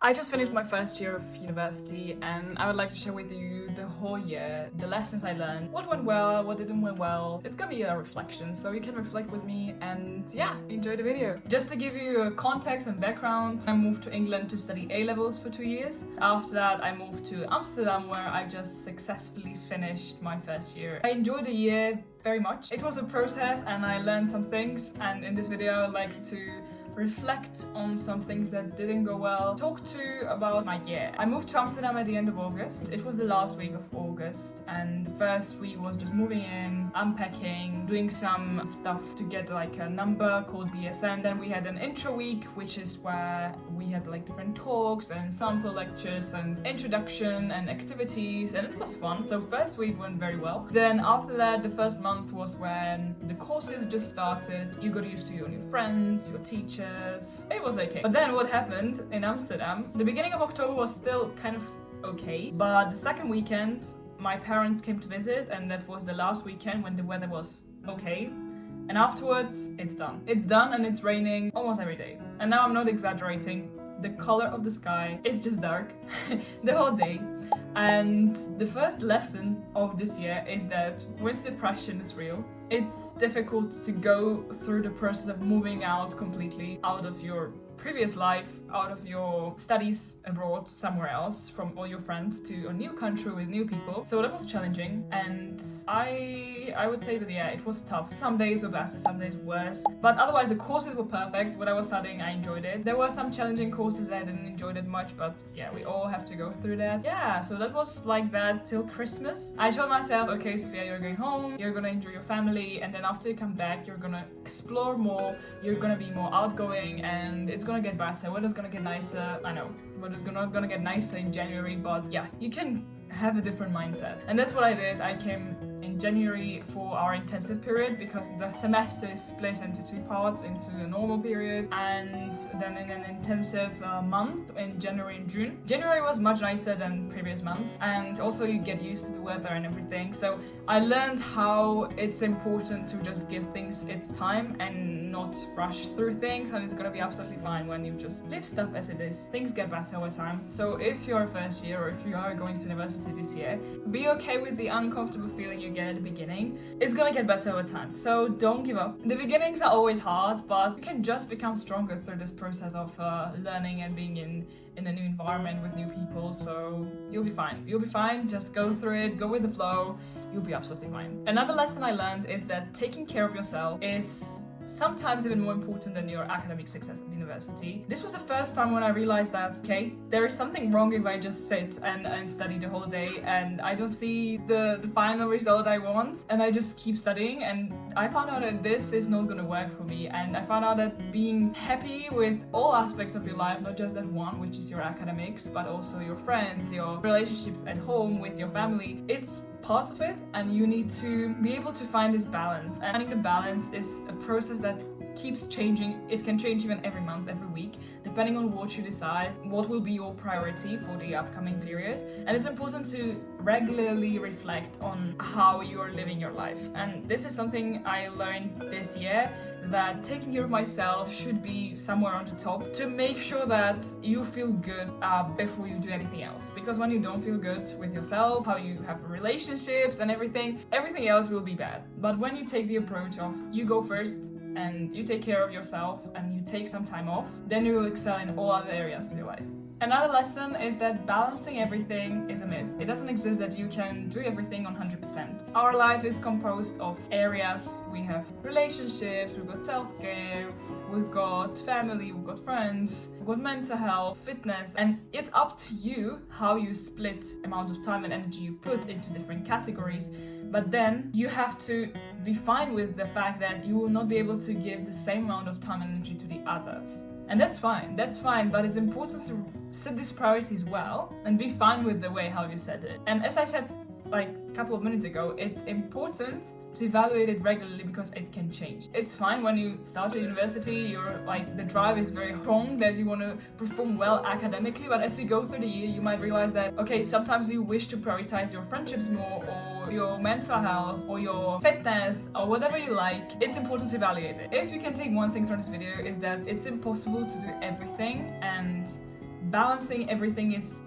I just finished my first year of university and I would like to share with you the whole year, the lessons I learned, what went well, what didn't went well. It's gonna be a reflection, so you can reflect with me and yeah, enjoy the video. Just to give you a context and background, I moved to England to study A-levels for 2 years. After that, I moved to Amsterdam where I just successfully finished my first year. I enjoyed the year very much. It was a process and I learned some things, and in this video I'd like to reflect on some things that didn't go well, talk to about my year. I moved to Amsterdam at the end of August. It was the last week of August, and the first week was just moving in, unpacking, doing some stuff to get like a number called BSN. Then we had an intro week, which is where we had like different talks and sample lectures and introduction and activities, and it was fun. So first week went very well. Then after that, the first month was when the courses just started. You got used to your new friends, your teachers. It was okay. But then what happened in Amsterdam, the beginning of October was still kind of okay, but the second weekend my parents came to visit, and that was the last weekend when the weather was okay. And afterwards, it's done. It's done and it's raining almost every day. And now I'm not exaggerating. The color of the sky is just dark the whole day. And the first lesson of this year is that winter depression is real. It's difficult to go through the process of moving out completely out of your previous life, out of your studies abroad somewhere else, from all your friends to a new country with new people. So that was challenging, and I would say that yeah, it was tough. Some days were better, some days worse, but otherwise the courses were perfect. What I was studying, I enjoyed it. There were some challenging courses that I didn't enjoy that much, but yeah, we all have to go through that. Yeah, so that was like that till Christmas. I told myself, okay Sophia, you're going home, you're gonna enjoy your family, and then after you come back, you're gonna explore more, you're gonna be more outgoing, and it's gonna get better. Weather's gonna get nicer. I know weather's not gonna get nicer in January, but yeah, you can have a different mindset. And that's what I did. I came in January for our intensive period because the semester is split into 2 parts, into the normal period and then in an intensive month in January and June. January was much nicer than previous months, and also you get used to the weather and everything. So I learned how it's important to just give things its time and not rush through things, and it's gonna be absolutely fine when you just leave stuff as it is. Things get better over time. So if you're a first year or if you are going to university this year, be okay with the uncomfortable feeling you get at the beginning. It's gonna get better over time, so don't give up. The beginnings are always hard, but you can just become stronger through this process of learning and being in a new environment with new people. So you'll be fine. You'll be fine. Just go through it, go with the flow. You'll be absolutely fine. Another lesson I learned is that taking care of yourself is sometimes even more important than your academic success at university. This was the first time when I realized that, okay, there is something wrong if I just sit and study the whole day and I don't see the final result I want, and I just keep studying. And I found out that this is not gonna work for me, and I found out that being happy with all aspects of your life, not just that one, which is your academics, but also your friends, your relationship at home with your family, it's part of it, and you need to be able to find this balance. And finding the balance is a process that keeps changing. It can change even every month, every week, depending on what you decide, what will be your priority for the upcoming period. And it's important to regularly reflect on how you're living your life. And this is something I learned this year, that taking care of myself should be somewhere on the top, to make sure that you feel good before you do anything else. Because when you don't feel good with yourself, how you have relationships and everything else will be bad. But when you take the approach of you go first and you take care of yourself and you take some time off, then you will excel in all other areas of your life. Another lesson is that balancing everything is a myth. It doesn't exist that you can do everything 100%. Our life is composed of areas. We have relationships, we've got self-care, we've got family, we've got friends, we've got mental health, fitness, and it's up to you how you split amount of time and energy you put into different categories. But then you have to be fine with the fact that you will not be able to give the same amount of time and energy to the others. And that's fine, but it's important to set these priorities well and be fine with the way how you set it. And as I said like a couple of minutes ago, it's important to evaluate it regularly because it can change. It's fine when you start at university, you're like, the drive is very strong that you want to perform well academically, but as you go through the year, you might realize that, okay, sometimes you wish to prioritize your friendships more, or your mental health, or your fitness, or whatever you like. It's important to evaluate it. If you can take one thing from this video, is that it's impossible to do everything and balancing everything is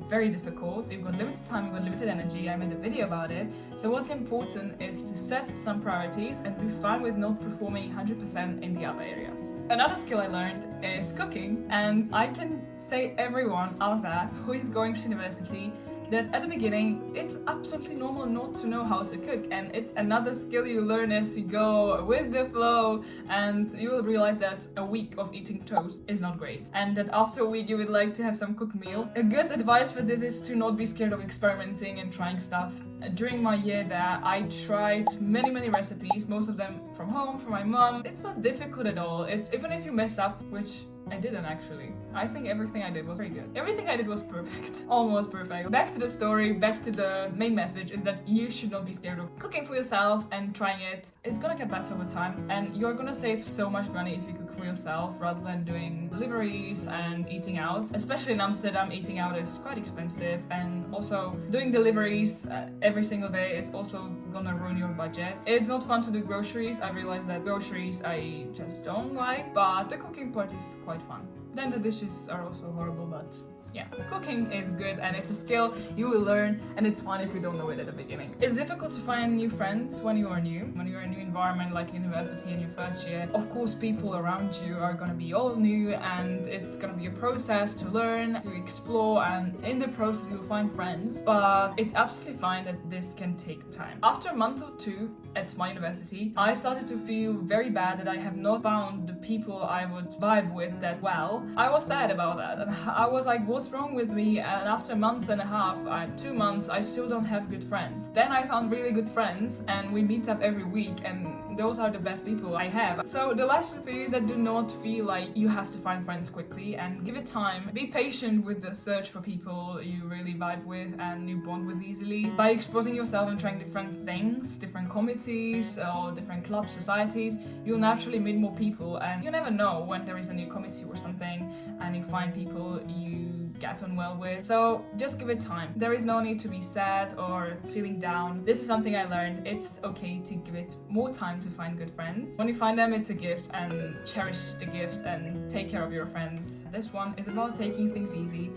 very difficult. You've got limited time, you've got limited energy. I made a video about it. So what's important is to set some priorities and be fine with not performing 100% in the other areas. Another skill I learned is cooking, and I can say everyone out there who is going to university that at the beginning it's absolutely normal not to know how to cook, and it's another skill you learn as you go with the flow, and you will realize that a week of eating toast is not great, and that after a week you would like to have some cooked meal. A good advice for this is to not be scared of experimenting and trying stuff. During my year there, I tried many recipes, most of them from home, from my mom. It's not difficult at all. It's even if you mess up, which I didn't actually. I think everything I did was very good. Everything I did was perfect. Almost perfect. Back to the story, back to the main message is that you should not be scared of cooking for yourself and trying it. It's gonna get better over time, and you're gonna save so much money if you cook for yourself rather than doing deliveries and eating out. Especially in Amsterdam, eating out is quite expensive, and also doing deliveries every single day is also gonna ruin your budget. It's not fun to do groceries. I realize that groceries I just don't like, but the cooking part is quite fun. Then the dishes are also horrible, but yeah, cooking is good and it's a skill you will learn, and it's fun if you don't know it at the beginning. It's difficult to find new friends when you are new. When you're in a new environment like university in your first year, of course people around you are gonna be all new, and it's gonna be a process to learn, to explore, and in the process you'll find friends, but it's absolutely fine that this can take time. After a month or two at my university, I started to feel very bad that I have not found the people I would vibe with that well. I was sad about that, and I was like, what's wrong with me? And after a month and a half, 2 months, I still don't have good friends. Then I found really good friends, and we meet up every week, and those are the best people I have. So the lesson for you is that do not feel like you have to find friends quickly, and give it time. Be patient with the search for people you really vibe with and you bond with easily. By exposing yourself and trying different things, different committees or different clubs, societies, you'll naturally meet more people, and you never know when there is a new committee or something and you find people you get on well with. So just give it time. There is no need to be sad or feeling down. This is something I learned. It's okay to give it more time to find good friends. When you find them, it's a gift, and cherish the gift and take care of your friends. This one is about taking things easy.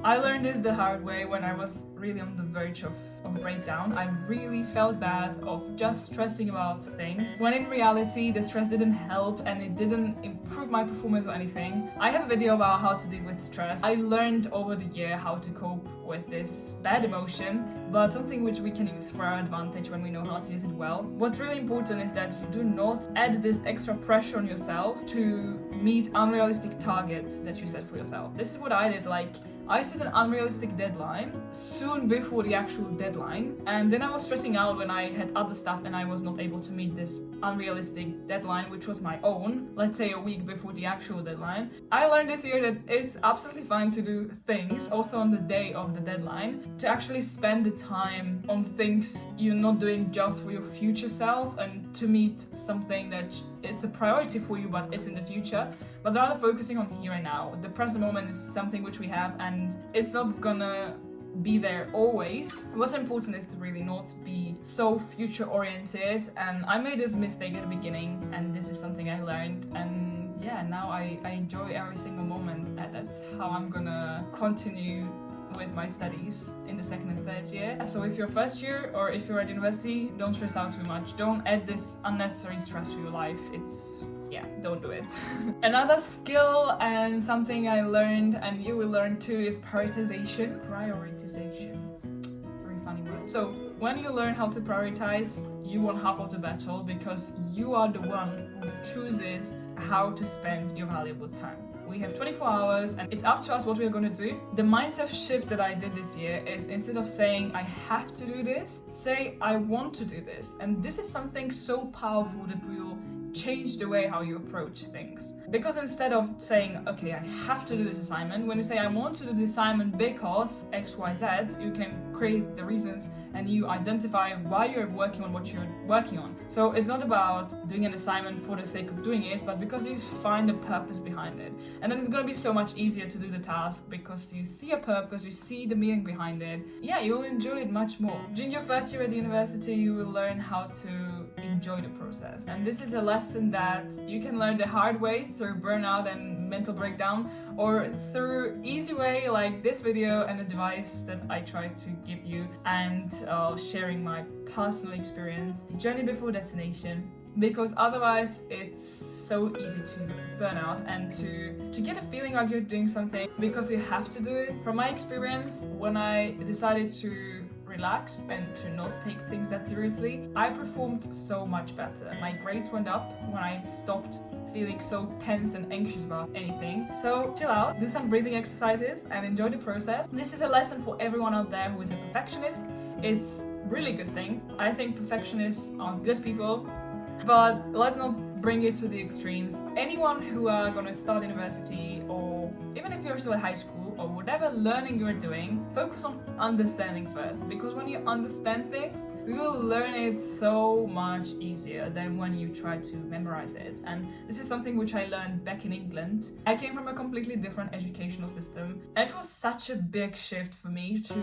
I learned this the hard way when I was really on the verge of breakdown. I really felt bad of just stressing about things, when in reality the stress didn't help and it didn't improve my performance or anything. I have a video about how to deal with stress. I learned over the year how to cope with this bad emotion, but something which we can use for our advantage when we know how to use it well. What's really important is that you do not add this extra pressure on yourself to meet unrealistic targets that you set for yourself. This is what I did. Like, I set an unrealistic deadline soon before the actual deadline, and then I was stressing out when I had other stuff and I was not able to meet this unrealistic deadline, which was my own, let's say a week before the actual deadline. I learned this year that it's absolutely fine to do things also on the day of the deadline, to actually spend the time on things you're not doing just for your future self and to meet something that it's a priority for you but it's in the future, but rather focusing on here and now. The present moment is something which we have, and it's not gonna be there always. What's important is to really not be so future oriented, and I made this mistake at the beginning, and this is something I learned, and yeah, now I enjoy every single moment, and that's how I'm gonna continue with my studies in the second and third year. So if you're first year or if you're at university, don't stress out too much. Don't add this unnecessary stress to your life. Don't do it. Another skill and something I learned, and you will learn too, is prioritization. Very funny word. So when you learn how to prioritize, you won half of the battle, because you are the one who chooses how to spend your valuable time. We have 24 hours and it's up to us what we're going to do. The mindset shift that I did this year is, instead of saying I have to do this, say I want to do this. And this is something so powerful that will change the way how you approach things. Because instead of saying, okay, I have to do this assignment, when you say I want to do this assignment because XYZ, you can create the reasons and you identify why you're working on what you're working on. So it's not about doing an assignment for the sake of doing it, but because you find a purpose behind it. And then it's gonna be so much easier to do the task because you see a purpose, you see the meaning behind it. Yeah, you'll enjoy it much more. During your first year at the university, you will learn how to enjoy the process. And this is a lesson that you can learn the hard way through burnout and mental breakdown, or through easy way like this video and a device that I try to give you, and sharing my personal experience, journey before destination, because otherwise it's so easy to burn out and to get a feeling like you're doing something because you have to do it. From my experience, when I decided to relax and to not take things that seriously, I performed so much better. My grades went up when I stopped feeling so tense and anxious about anything. So chill out, do some breathing exercises and enjoy the process. This is a lesson for everyone out there who is a perfectionist. It's really good thing. I think perfectionists are good people, but let's not bring it to the extremes. Anyone who are gonna start university, or even if you're still at high school or whatever learning you're doing, focus on understanding first, because when you understand things, you will learn it so much easier than when you try to memorize it. And this is something which I learned back in England. I came from a completely different educational system, and it was such a big shift for me to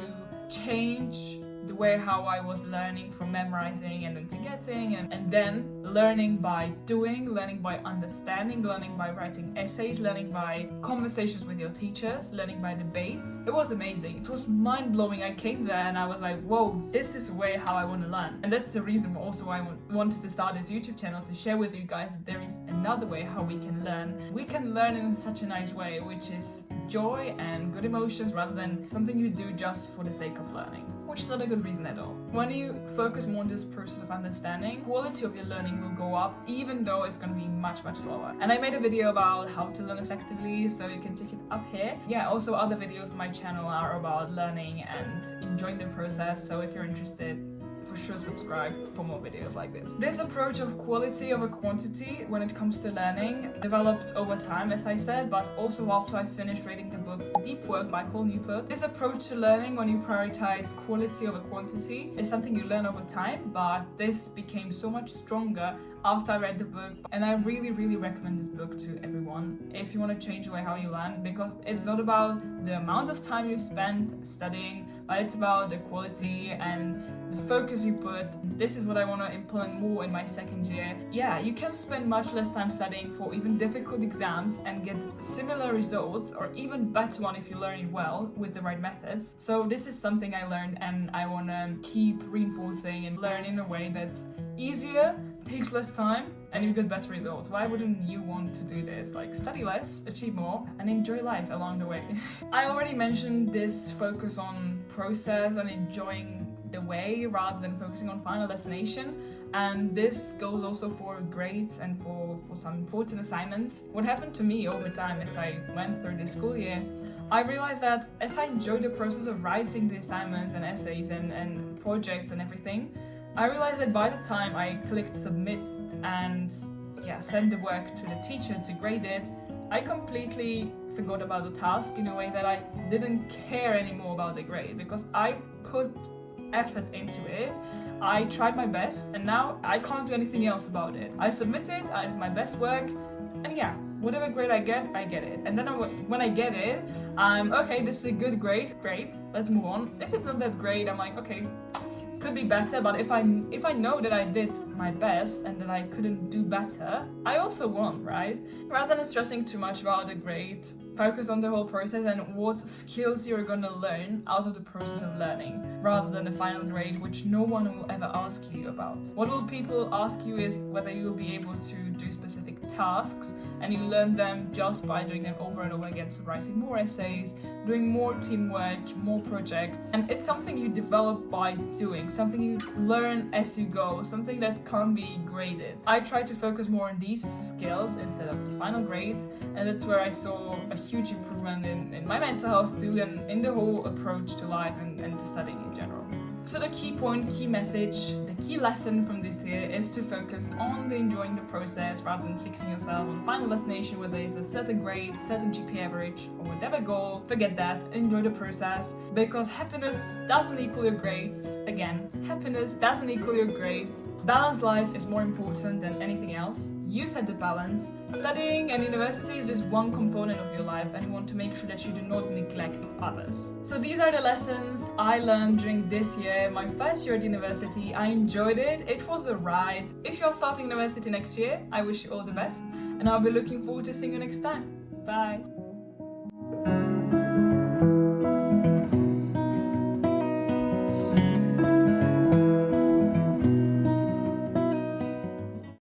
change the way how I was learning from memorizing and then forgetting, and then learning by doing, learning by understanding, learning by writing essays, learning by conversations with your teachers, learning by debates. It was amazing. It was mind-blowing. I came there and I was like, whoa, this is the way how I want to learn. And that's the reason also why I wanted to start this YouTube channel, to share with you guys that there is another way how we can learn. We can learn in such a nice way, which is joy and good emotions, rather than something you do just for the sake of learning, which is not a good reason at all. When you focus more on this process of understanding, quality of your learning will go up, even though it's going to be much slower. And I made a video about how to learn effectively, so you can check it up here. Yeah, also other videos on my channel are about learning and enjoying the process, so if you're interested, for sure subscribe for more videos like this. This approach of quality over quantity when it comes to learning developed over time, as I said, but also after I finished reading the book Deep Work by Cole Newport. This approach to learning, when you prioritize quality over quantity, is something you learn over time, but this became so much stronger after I read the book, and I really recommend this book to everyone if you want to change the way how you learn, because it's not about the amount of time you spend studying, but it's about the quality and the focus you put. This is what I want to implement more in my second year. Yeah, you can spend much less time studying for even difficult exams and get similar results, or even better one if you learn it well with the right methods. So this is something I learned, and I want to keep reinforcing and learn in a way that's easier, takes less time, and you get better results. Why wouldn't you want to do this? Like, study less, achieve more, and enjoy life along the way. I already mentioned this focus on process and enjoying the way rather than focusing on final destination, and this goes also for grades and for some important assignments. What happened to me over time as I went through the school year, I realized that as I enjoyed the process of writing the assignments and essays and projects and everything, I realized that by the time I clicked submit and send the work to the teacher to grade it, I completely forgot about the task, in a way that I didn't care anymore about the grade, because I put effort into it. I tried my best, and now I can't do anything else about it. I submitted, I did my best work, and yeah, whatever grade I get it. And then when I get it, I'm okay, this is a good grade, great, let's move on. If it's not that great, I'm like, okay, could be better, but if I know that I did my best and that I couldn't do better, I also won, right? Rather than stressing too much about the grade, focus on the whole process and what skills you're gonna learn out of the process of learning, rather than the final grade, which no one will ever ask you about. What will people ask you is whether you will be able to do specific tasks, and you learn them just by doing them over and over again, so writing more essays, doing more teamwork, more projects. And it's something you develop by doing, something you learn as you go, something that can't be graded. I try to focus more on these skills instead of the final grades, and that's where I saw a huge improvement in my mental health too, and in the whole approach to life and to studying in general. So the key point, key message, the key lesson from this year is to focus on enjoying the process rather than fixing yourself on final destination, whether it's a certain grade, certain GPA average, or whatever goal. Forget that, enjoy the process, because happiness doesn't equal your grades. Again, happiness doesn't equal your grades. Balanced life is more important than anything else. You set the balance. Studying and university is just one component of your life, and you want to make sure that you do not neglect others. So these are the lessons I learned during this year, my first year at university. I enjoyed it. It was a ride. If you're starting university next year, I wish you all the best, and I'll be looking forward to seeing you next time. Bye.